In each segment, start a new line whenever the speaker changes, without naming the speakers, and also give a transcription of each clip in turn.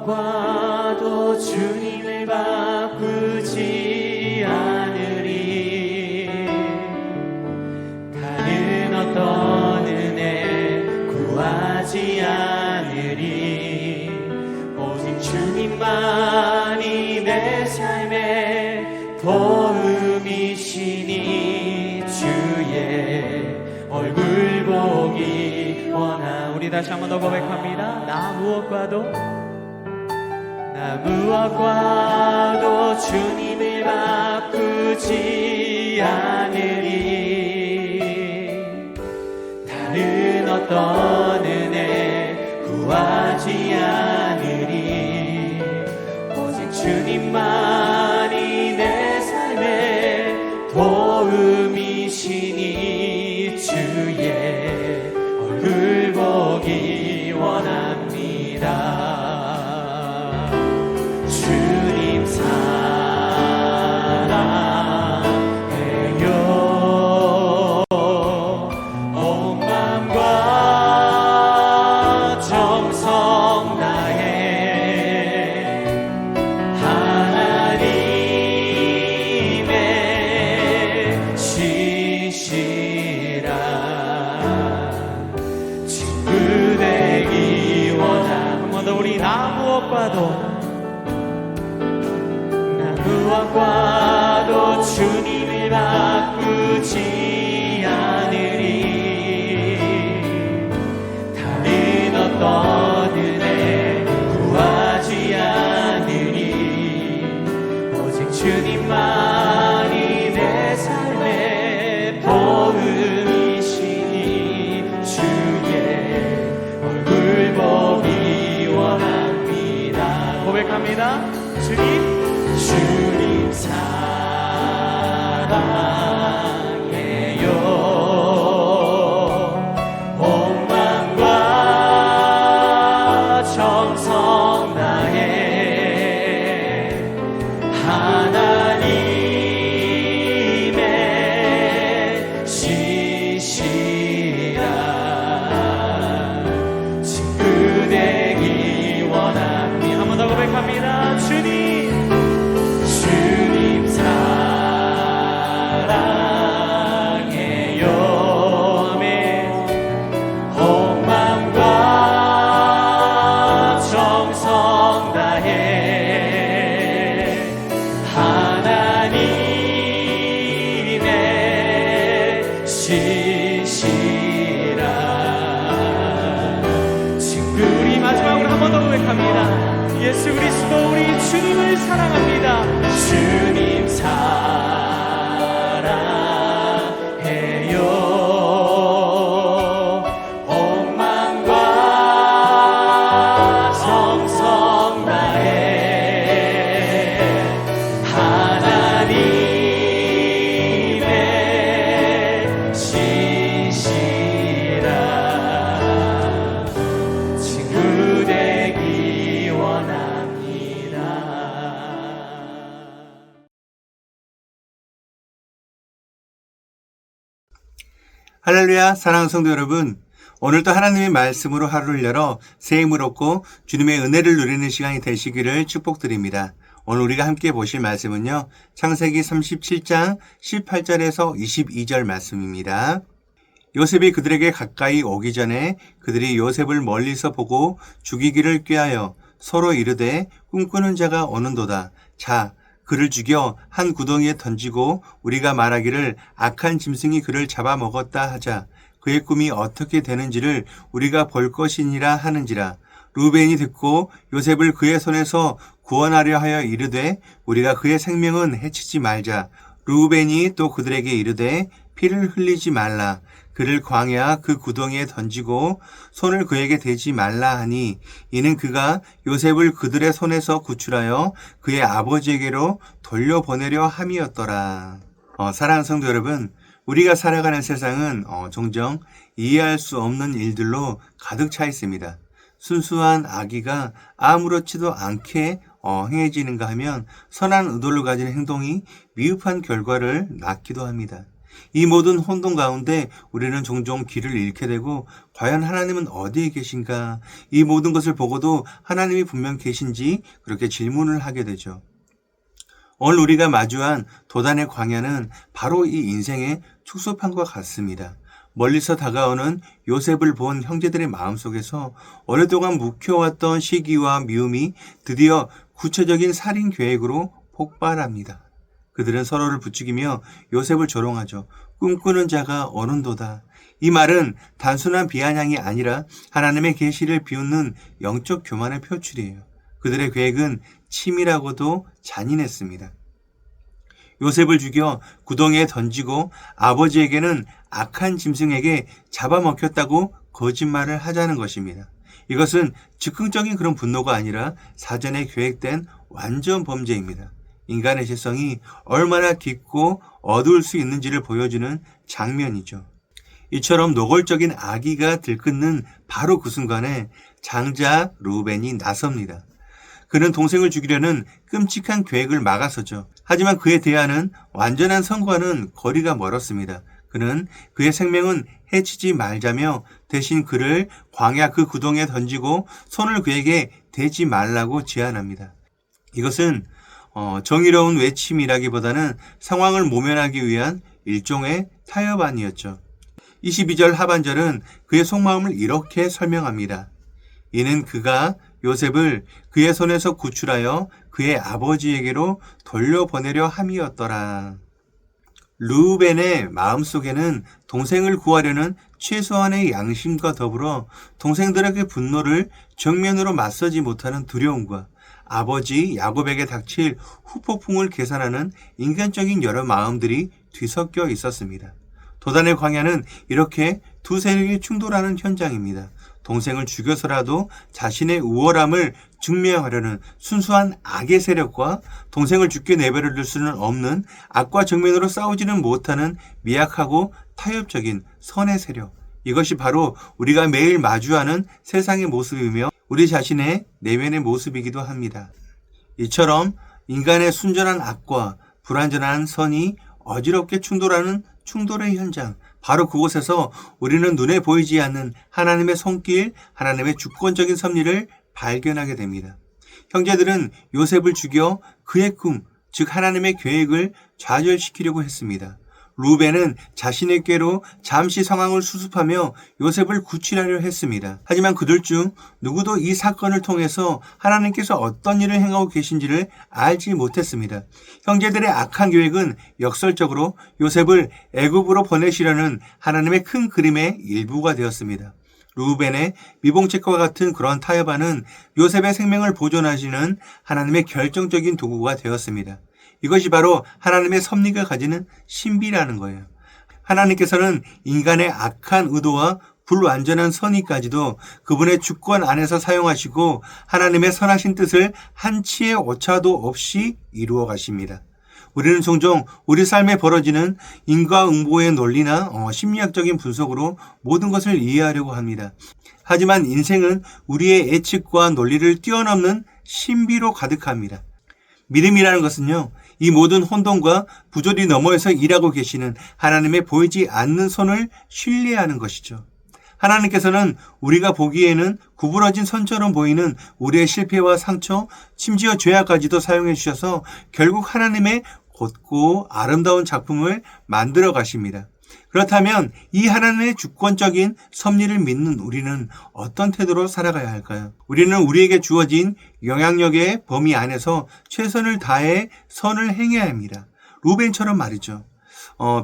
무엇과도 주님을 바꾸지 않으리. 다른 어떤 은혜 구하지 않으리. 오직 주님만이 내 삶의 도움이시니 주의 얼굴 보기 원하. 우리 다시 한 번 더 고백합니다. 나 무엇과도 주님을 바꾸지 않으리. 다른 어떤 은혜 구하지 않으리. 오직 주님만이 내 삶의 도움이시니 주의 얼굴 보기 원합니다. 주님 사랑해요. 온 마음과 정성 다해 하나님의 신실한 친구 되기 원하. 한 번 더 우리 나 무엇과도 주님을 바꾸지 않으리. 다른 어떤 은혜 구하지 않으리. 오직 주님만이 내 삶의 도움이시니 주의 얼굴 보기 원합니다. 고백합니다. 주님 사랑해요. 온 마음과 정성 다해 하나님의 신실한 친구 되기 원합니다. 한 번 더 고백합니다. 주님 예수 그리스도 우리 주님을 사랑합니다. 주님 사랑해요. 온 마음과 정성 다해 하나님의 신실한 친구 되기 원합니다.
할렐루야, 사랑하는 성도 여러분, 오늘도 하나님의 말씀으로 하루를 열어 새 힘을 얻고 주님의 은혜를 누리는 시간이 되시기를 축복드립니다. 오늘 우리가 함께 보실 말씀은요, 창세기 37장 18절에서 22절 말씀입니다. 요셉이 그들에게 가까이 오기 전에 그들이 요셉을 멀리서 보고 죽이기를 꾀하여 서로 이르되 꿈꾸는 자가 오는도다. 자, 그를 죽여 한 구덩이에 던지고 우리가 말하기를 악한 짐승이 그를 잡아먹었다 하자. 그의 꿈이 어떻게 되는지를 우리가 볼 것이니라 하는지라. 루벤이 듣고 요셉을 그의 손에서 구원하려 하여 이르되 우리가 그의 생명은 해치지 말자. 루벤이 또 그들에게 이르되 피를 흘리지 말라. 그를 광야 그 구덩이에 던지고 손을 그에게 대지 말라 하니 이는 그가 요셉을 그들의 손에서 구출하여 그의 아버지에게로 돌려보내려 함이었더라. 사랑하는 성도 여러분, 우리가 살아가는 세상은 종종 이해할 수 없는 일들로 가득 차 있습니다. 순수한 아기가 아무렇지도 않게 행해지는가 하면 선한 의도를 가진 행동이 미흡한 결과를 낳기도 합니다. 이 모든 혼돈 가운데 우리는 종종 길을 잃게 되고 과연 하나님은 어디에 계신가? 이 모든 것을 보고도 하나님이 분명 계신지 그렇게 질문을 하게 되죠. 오늘 우리가 마주한 도단의 광야는 바로 이 인생의 축소판과 같습니다. 멀리서 다가오는 요셉을 본 형제들의 마음속에서 오랫동안 묵혀왔던 시기와 미움이 드디어 구체적인 살인 계획으로 폭발합니다. 그들은 서로를 부추기며 요셉을 조롱하죠. 꿈꾸는 자가 오는도다. 이 말은 단순한 비아냥이 아니라 하나님의 계시를 비웃는 영적 교만의 표출이에요. 그들의 계획은 치밀하고도 잔인했습니다. 요셉을 죽여 구덩이에 던지고 아버지에게는 악한 짐승에게 잡아먹혔다고 거짓말을 하자는 것입니다. 이것은 즉흥적인 그런 분노가 아니라 사전에 계획된 완전 범죄입니다. 인간의 죄성이 얼마나 깊고 어두울 수 있는지를 보여주는 장면이죠. 이처럼 노골적인 악의가 들끓는 바로 그 순간에 장자 루벤이 나섭니다. 그는 동생을 죽이려는 끔찍한 계획을 막아서죠. 하지만 그의 대안은 완전한 성과는 거리가 멀었습니다. 그는 그의 생명은 해치지 말자며 대신 그를 광야 그 구덩이에 던지고 손을 그에게 대지 말라고 제안합니다. 이것은 정의로운 외침이라기보다는 상황을 모면하기 위한 일종의 타협안이었죠. 22절 하반절은 그의 속마음을 이렇게 설명합니다. 이는 그가 요셉을 그의 손에서 구출하여 그의 아버지에게로 돌려보내려 함이었더라. 르우벤의 마음속에는 동생을 구하려는 최소한의 양심과 더불어 동생들에게 분노를 정면으로 맞서지 못하는 두려움과 아버지 야곱에게 닥칠 후폭풍을 계산하는 인간적인 여러 마음들이 뒤섞여 있었습니다. 도단의 광야는 이렇게 두 세력이 충돌하는 현장입니다. 동생을 죽여서라도 자신의 우월함을 증명하려는 순수한 악의 세력과 동생을 죽게 내버려 둘 수는 없는 악과 정면으로 싸우지는 못하는 미약하고 타협적인 선의 세력. 이것이 바로 우리가 매일 마주하는 세상의 모습이며 우리 자신의 내면의 모습이기도 합니다. 이처럼 인간의 순전한 악과 불완전한 선이 어지럽게 충돌하는 충돌의 현장, 바로 그곳에서 우리는 눈에 보이지 않는 하나님의 손길, 하나님의 주권적인 섭리를 발견하게 됩니다. 형제들은 요셉을 죽여 그의 꿈, 즉 하나님의 계획을 좌절시키려고 했습니다. 루벤은 자신의 꾀로 잠시 상황을 수습하며 요셉을 구출하려 했습니다. 하지만 그들 중 누구도 이 사건을 통해서 하나님께서 어떤 일을 행하고 계신지를 알지 못했습니다. 형제들의 악한 계획은 역설적으로 요셉을 애굽으로 보내시려는 하나님의 큰 그림의 일부가 되었습니다. 루벤의 미봉책과 같은 그런 타협안은 요셉의 생명을 보존하시는 하나님의 결정적인 도구가 되었습니다. 이것이 바로 하나님의 섭리가 가지는 신비라는 거예요. 하나님께서는 인간의 악한 의도와 불완전한 선의까지도 그분의 주권 안에서 사용하시고 하나님의 선하신 뜻을 한치의 오차도 없이 이루어 가십니다. 우리는 종종 우리 삶에 벌어지는 인과응보의 논리나 심리학적인 분석으로 모든 것을 이해하려고 합니다. 하지만 인생은 우리의 예측과 논리를 뛰어넘는 신비로 가득합니다. 믿음이라는 것은요, 이 모든 혼돈과 부조리 너머에서 일하고 계시는 하나님의 보이지 않는 손을 신뢰하는 것이죠. 하나님께서는 우리가 보기에는 구부러진 선처럼 보이는 우리의 실패와 상처, 심지어 죄악까지도 사용해 주셔서 결국 하나님의 곧고 아름다운 작품을 만들어 가십니다. 그렇다면 이 하나님의 주권적인 섭리를 믿는 우리는 어떤 태도로 살아가야 할까요? 우리는 우리에게 주어진 영향력의 범위 안에서 최선을 다해 선을 행해야 합니다. 루벤처럼 말이죠.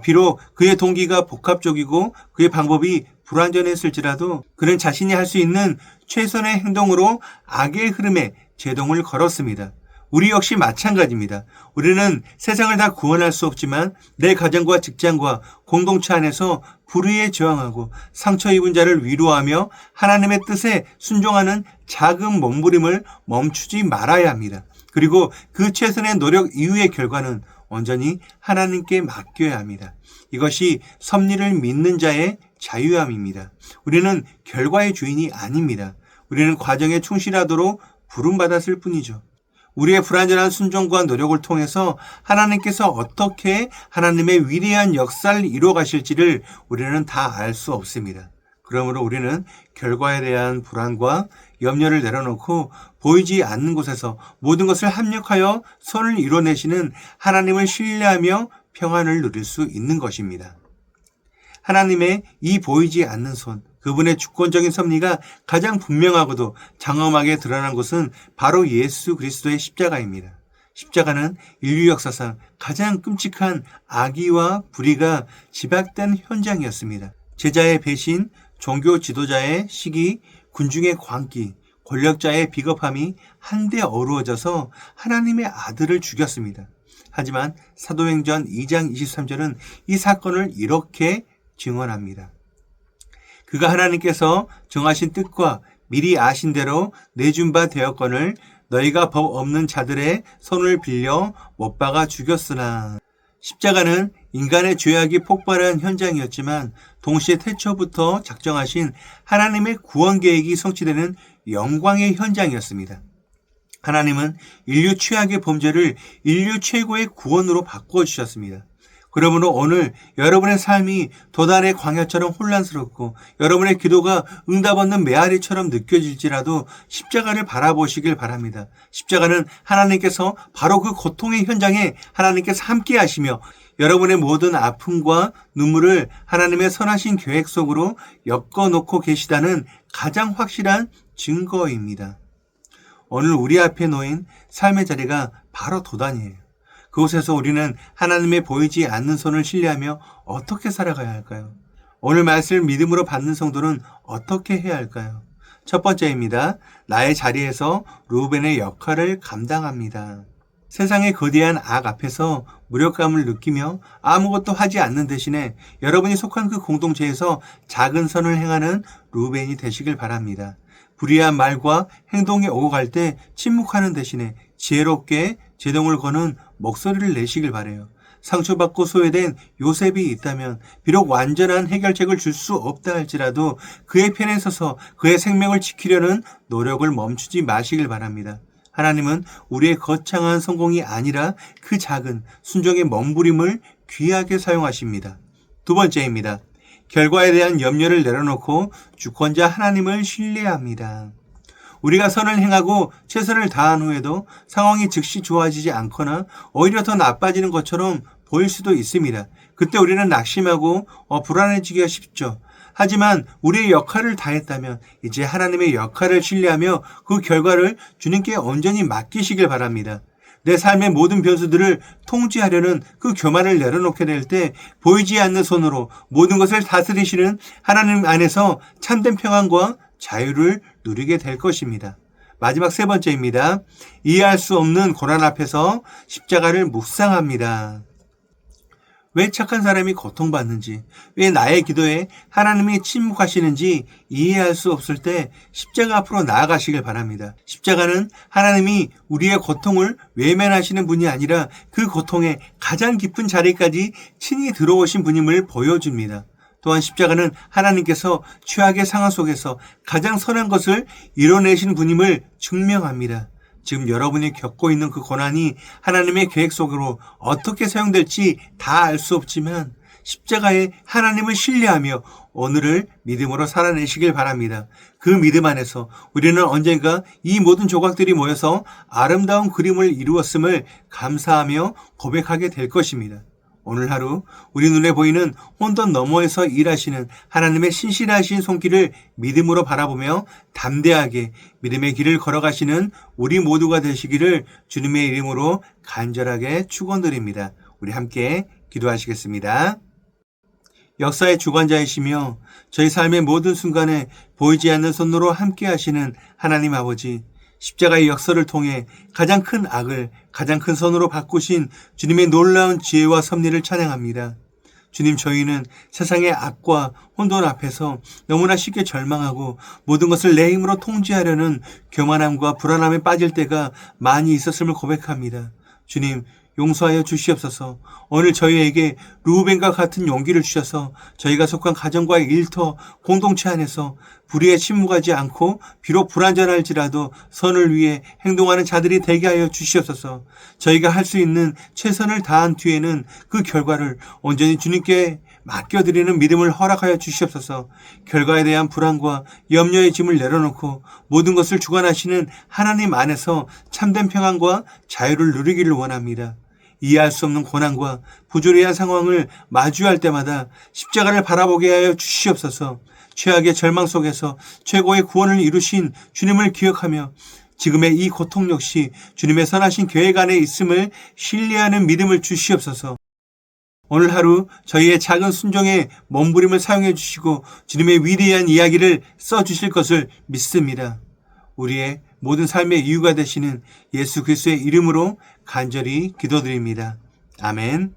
비록 그의 동기가 복합적이고 그의 방법이 불완전했을지라도 그는 자신이 할 수 있는 최선의 행동으로 악의 흐름에 제동을 걸었습니다. 우리 역시 마찬가지입니다. 우리는 세상을 다 구원할 수 없지만 내 가정과 직장과 공동체 안에서 불의에 저항하고 상처 입은 자를 위로하며 하나님의 뜻에 순종하는 작은 몸부림을 멈추지 말아야 합니다. 그리고 그 최선의 노력 이후의 결과는 온전히 하나님께 맡겨야 합니다. 이것이 섭리를 믿는 자의 자유함입니다. 우리는 결과의 주인이 아닙니다. 우리는 과정에 충실하도록 부름받았을 뿐이죠. 우리의 불완전한 순종과 노력을 통해서 하나님께서 어떻게 하나님의 위대한 역사를 이루어 가실지를 우리는 다 알 수 없습니다. 그러므로 우리는 결과에 대한 불안과 염려를 내려놓고 보이지 않는 곳에서 모든 것을 합력하여 선을 이뤄내시는 하나님을 신뢰하며 평안을 누릴 수 있는 것입니다. 하나님의 이 보이지 않는 손, 그분의 주권적인 섭리가 가장 분명하고도 장엄하게 드러난 것은 바로 예수 그리스도의 십자가입니다. 십자가는 인류 역사상 가장 끔찍한 악의와 불의가 집약된 현장이었습니다. 제자의 배신, 종교 지도자의 시기, 군중의 광기, 권력자의 비겁함이 한데 어우러져서 하나님의 아들을 죽였습니다. 하지만 사도행전 2장 23절은 이 사건을 이렇게 증언합니다. 그가 하나님께서 정하신 뜻과 미리 아신 대로 내준 바 되었거늘 너희가 법 없는 자들의 손을 빌려 못 박아 죽였으나. 십자가는 인간의 죄악이 폭발한 현장이었지만 동시에 태초부터 작정하신 하나님의 구원 계획이 성취되는 영광의 현장이었습니다. 하나님은 인류 최악의 범죄를 인류 최고의 구원으로 바꾸어 주셨습니다. 그러므로 오늘 여러분의 삶이 도단의 광야처럼 혼란스럽고 여러분의 기도가 응답 없는 메아리처럼 느껴질지라도 십자가를 바라보시길 바랍니다. 십자가는 하나님께서 바로 그 고통의 현장에 하나님께서 함께 하시며 여러분의 모든 아픔과 눈물을 하나님의 선하신 계획 속으로 엮어놓고 계시다는 가장 확실한 증거입니다. 오늘 우리 앞에 놓인 삶의 자리가 바로 도단이에요. 그곳에서 우리는 하나님의 보이지 않는 손을 신뢰하며 어떻게 살아가야 할까요? 오늘 말씀을 믿음으로 받는 성도는 어떻게 해야 할까요? 첫 번째입니다. 나의 자리에서 루벤의 역할을 감당합니다. 세상의 거대한 악 앞에서 무력감을 느끼며 아무것도 하지 않는 대신에 여러분이 속한 그 공동체에서 작은 선을 행하는 루벤이 되시길 바랍니다. 불의한 말과 행동이 오고 갈 때 침묵하는 대신에 지혜롭게 제동을 거는 목소리를 내시길 바라요. 상처받고 소외된 요셉이 있다면 비록 완전한 해결책을 줄 수 없다 할지라도 그의 편에 서서 그의 생명을 지키려는 노력을 멈추지 마시길 바랍니다. 하나님은 우리의 거창한 성공이 아니라 그 작은 순종의 몸부림을 귀하게 사용하십니다. 두 번째입니다. 결과에 대한 염려를 내려놓고 주권자 하나님을 신뢰합니다. 우리가 선을 행하고 최선을 다한 후에도 상황이 즉시 좋아지지 않거나 오히려 더 나빠지는 것처럼 보일 수도 있습니다. 그때 우리는 낙심하고 불안해지기가 쉽죠. 하지만 우리의 역할을 다했다면 이제 하나님의 역할을 신뢰하며 그 결과를 주님께 온전히 맡기시길 바랍니다. 내 삶의 모든 변수들을 통제하려는 그 교만을 내려놓게 될 때 보이지 않는 손으로 모든 것을 다스리시는 하나님 안에서 참된 평안과 자유를 누리게 될 것입니다. 마지막 세 번째입니다. 이해할 수 없는 고난 앞에서 십자가를 묵상합니다. 왜 착한 사람이 고통받는지, 왜 나의 기도에 하나님이 침묵하시는지 이해할 수 없을 때 십자가 앞으로 나아가시길 바랍니다. 십자가는 하나님이 우리의 고통을 외면하시는 분이 아니라 그 고통의 가장 깊은 자리까지 친히 들어오신 분임을 보여줍니다. 또한 십자가는 하나님께서 최악의 상황 속에서 가장 선한 것을 이뤄내신 분임을 증명합니다. 지금 여러분이 겪고 있는 그 고난이 하나님의 계획 속으로 어떻게 사용될지 다 알 수 없지만 십자가에 하나님을 신뢰하며 오늘을 믿음으로 살아내시길 바랍니다. 그 믿음 안에서 우리는 언젠가 이 모든 조각들이 모여서 아름다운 그림을 이루었음을 감사하며 고백하게 될 것입니다. 오늘 하루 우리 눈에 보이는 혼돈 너머에서 일하시는 하나님의 신실하신 손길을 믿음으로 바라보며 담대하게 믿음의 길을 걸어가시는 우리 모두가 되시기를 주님의 이름으로 간절하게 축원드립니다. 우리 함께 기도하시겠습니다. 역사의 주관자이시며 저희 삶의 모든 순간에 보이지 않는 손으로 함께 하시는 하나님 아버지, 십자가의 역사를 통해 가장 큰 악을 가장 큰 선으로 바꾸신 주님의 놀라운 지혜와 섭리를 찬양합니다. 주님, 저희는 세상의 악과 혼돈 앞에서 너무나 쉽게 절망하고 모든 것을 내 힘으로 통제하려는 교만함과 불안함에 빠질 때가 많이 있었음을 고백합니다. 주님, 용서하여 주시옵소서. 오늘 저희에게 루벤과 같은 용기를 주셔서 저희가 속한 가정과의 일터, 공동체 안에서 불의에 침묵하지 않고 비록 불완전할지라도 선을 위해 행동하는 자들이 되게 하여 주시옵소서. 저희가 할 수 있는 최선을 다한 뒤에는 그 결과를 온전히 주님께 맡겨드리는 믿음을 허락하여 주시옵소서. 결과에 대한 불안과 염려의 짐을 내려놓고 모든 것을 주관하시는 하나님 안에서 참된 평안과 자유를 누리기를 원합니다. 이해할 수 없는 고난과 부조리한 상황을 마주할 때마다 십자가를 바라보게 하여 주시옵소서. 최악의 절망 속에서 최고의 구원을 이루신 주님을 기억하며 지금의 이 고통 역시 주님의 선하신 계획 안에 있음을 신뢰하는 믿음을 주시옵소서. 오늘 하루 저희의 작은 순종의 몸부림을 사용해 주시고 주님의 위대한 이야기를 써주실 것을 믿습니다. 우리의 모든 삶의 이유가 되시는 예수 그리스도의 이름으로 간절히 기도드립니다. 아멘.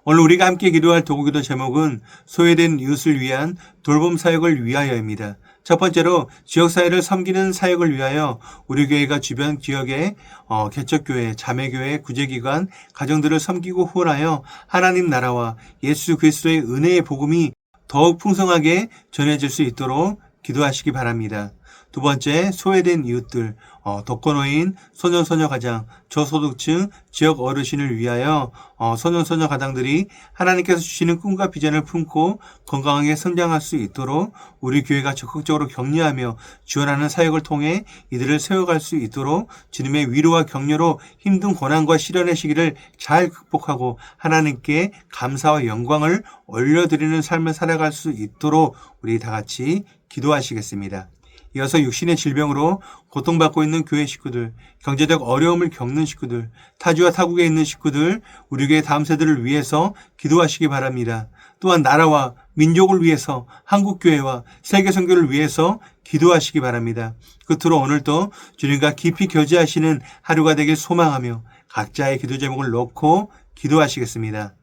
오늘 우리가 함께 기도할 도구기도 제목은 소외된 이웃을 위한 돌봄 사역을 위하여입니다. 첫 번째로 지역사회를 섬기는 사역을 위하여 우리 교회가 주변 지역의 개척교회, 자매교회, 구제기관, 가정들을 섬기고 후원하여 하나님 나라와 예수 그리스도의 은혜의 복음이 더욱 풍성하게 전해질 수 있도록 기도하시기 바랍니다. 두 번째, 소외된 이웃들, 독거노인, 소년소녀 가장, 저소득층, 지역 어르신을 위하여 소년소녀 가장들이 하나님께서 주시는 꿈과 비전을 품고 건강하게 성장할 수 있도록 우리 교회가 적극적으로 격려하며 지원하는 사역을 통해 이들을 세워갈 수 있도록 주님의 위로와 격려로 힘든 고난과 시련의 시기를 잘 극복하고 하나님께 감사와 영광을 올려드리는 삶을 살아갈 수 있도록 우리 다 같이 기도하시겠습니다. 이어서 육신의 질병으로 고통받고 있는 교회 식구들, 경제적 어려움을 겪는 식구들, 타지와 타국에 있는 식구들, 우리 교회 다음 세대를 위해서 기도하시기 바랍니다. 또한 나라와 민족을 위해서 한국교회와 세계선교를 위해서 기도하시기 바랍니다. 끝으로 오늘도 주님과 깊이 교제하시는 하루가 되길 소망하며 각자의 기도 제목을 놓고 기도하시겠습니다.